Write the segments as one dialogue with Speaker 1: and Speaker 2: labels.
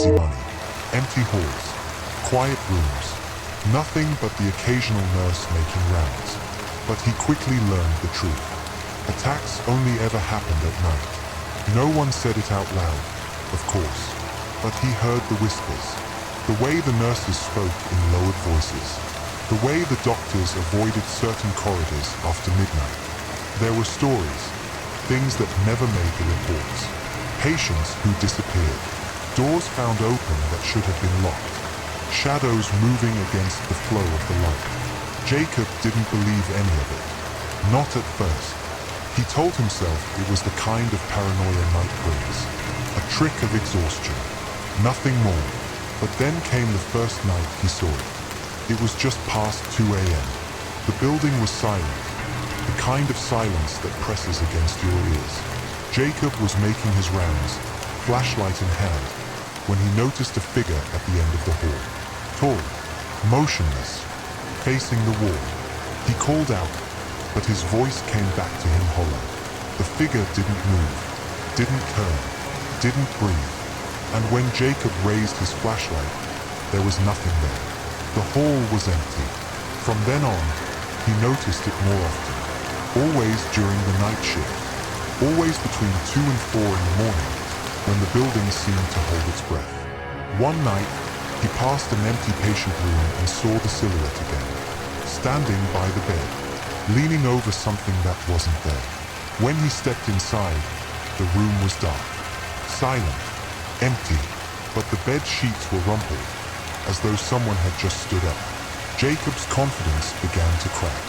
Speaker 1: easy money. Empty halls, quiet rooms, nothing but the occasional nurse making rounds. But he quickly learned the truth. Attacks only ever happened at night. No one said it out loud, of course, but he heard the whispers. The way the nurses spoke in lowered voices. The way the doctors avoided certain corridors after midnight. There were stories, things that never made the reports. Patients who disappeared. Doors found open that should have been locked. Shadows moving against the flow of the light. Jacob didn't believe any of it. Not at first. He told himself it was the kind of paranoia night brings. A trick of exhaustion. Nothing more. But then came the first night he saw it. It was just past 2 a.m. The building was silent. The kind of silence that presses against your ears. Jacob was making his rounds, flashlight in hand, when he noticed a figure at the end of the hall. Tall, motionless, facing the wall. He called out, but his voice came back to him hollow. The figure didn't move, didn't turn, didn't breathe. And when Jacob raised his flashlight, there was nothing there. The hall was empty. From then on, he noticed it more often. Always during the night shift. Always between 2 and 4 in the morning, when the building seemed to hold its breath. One night, he passed an empty patient room and saw the silhouette again. Standing by the bed, leaning over something that wasn't there. When he stepped inside, the room was dark. Silent. Empty, but the bed sheets were rumpled, as though someone had just stood up. Jacob's confidence began to crack.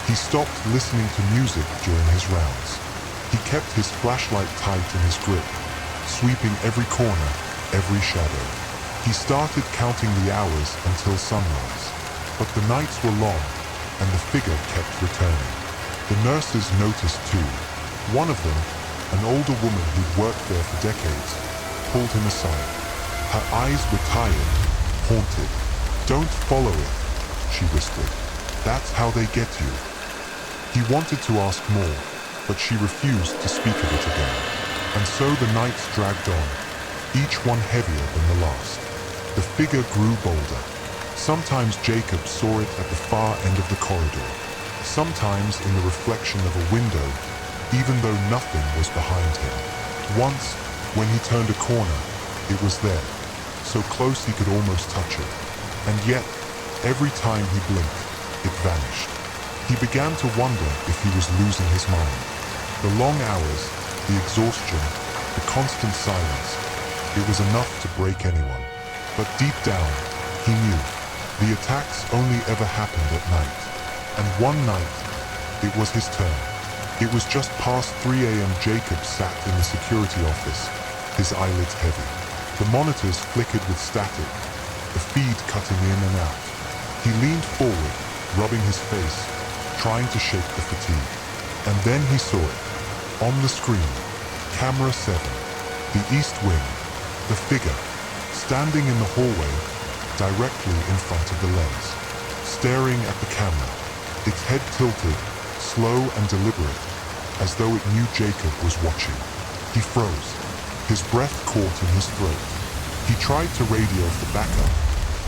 Speaker 1: He stopped listening to music during his rounds. He kept his flashlight tight in his grip, sweeping every corner, every shadow. He started counting the hours until sunrise. But the nights were long, and the figure kept returning. The nurses noticed too. One of them, an older woman who'd worked there for decades, pulled him aside. Her eyes were tired, haunted. "Don't follow it," she whispered. "That's how they get you." He wanted to ask more, but she refused to speak of it again. And so the nights dragged on, each one heavier than the last. The figure grew bolder. Sometimes Jacob saw it at the far end of the corridor, sometimes in the reflection of a window, even though nothing was behind him. Once, when he turned a corner, it was there, so close he could almost touch it. And yet, every time he blinked, it vanished. He began to wonder if he was losing his mind. The long hours, the exhaustion, the constant silence, it was enough to break anyone. But deep down, he knew, the attacks only ever happened at night. And one night, it was his turn. It was just past 3 a.m. Jacob sat in the security office, his eyelids heavy. The monitors flickered with static, the feed cutting in and out. He leaned forward, rubbing his face, trying to shake the fatigue. And then he saw it. On the screen, camera 7, the east wing, the figure, standing in the hallway, directly in front of the lens, staring at the camera, its head tilted, slow and deliberate, as though it knew Jacob was watching. He froze, his breath caught in his throat. He tried to radio for backup,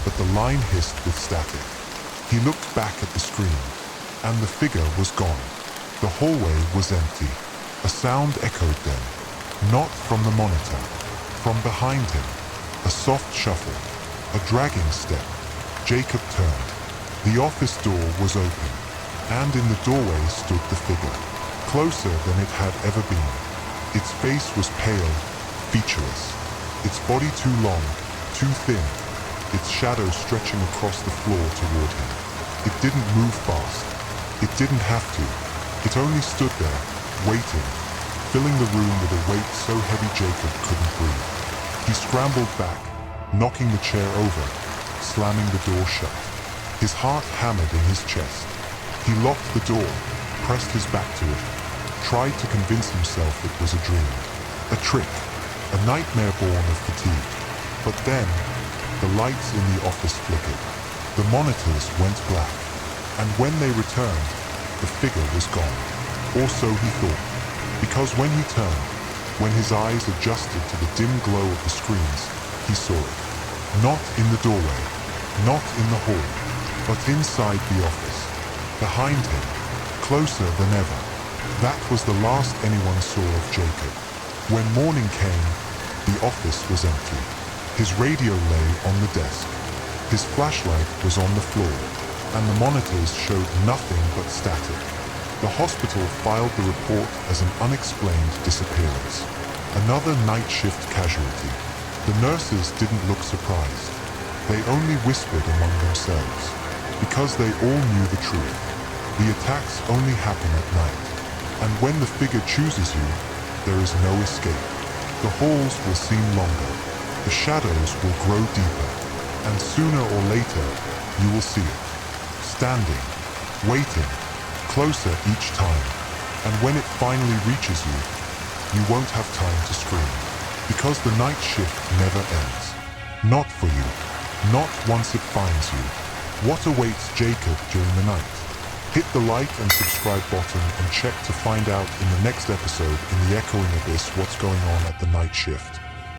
Speaker 1: but the line hissed with static. He looked back at the screen, and the figure was gone. The hallway was empty. A sound echoed then, not from the monitor, from behind him. A soft shuffle, a dragging step. Jacob turned. The office door was open, and in the doorway stood the figure, closer than it had ever been. Its face was pale, featureless, its body too long, too thin, its shadow stretching across the floor toward him. It didn't move fast. It didn't have to. It only stood there, waiting, filling the room with a weight so heavy Jacob couldn't breathe. He scrambled back, knocking the chair over, slamming the door shut. His heart hammered in his chest. He locked the door, pressed his back to it, tried to convince himself it was a dream, a trick, a nightmare born of fatigue. But then, the lights in the office flickered. The monitors went black, and when they returned, the figure was gone. Or so he thought, because when he turned, when his eyes adjusted to the dim glow of the screens, he saw it. Not in the doorway, not in the hall, but inside the office. Behind him, closer than ever. That was the last anyone saw of Jacob. When morning came, the office was empty. His radio lay on the desk. His flashlight was on the floor, and the monitors showed nothing but static. The hospital filed the report as an unexplained disappearance. Another night shift casualty. The nurses didn't look surprised. They only whispered among themselves, because they all knew the truth. The attacks only happen at night, and when the figure chooses you, there is no escape. The halls will seem longer, the shadows will grow deeper, and sooner or later, you will see it. Standing, waiting, closer each time, and when it finally reaches you, you won't have time to scream, because the night shift never ends. Not for you, not once it finds you. What awaits Jacob during the night? Hit the like and subscribe button and check to find out in the next episode in the Echoing Abyss what's going on at the night shift.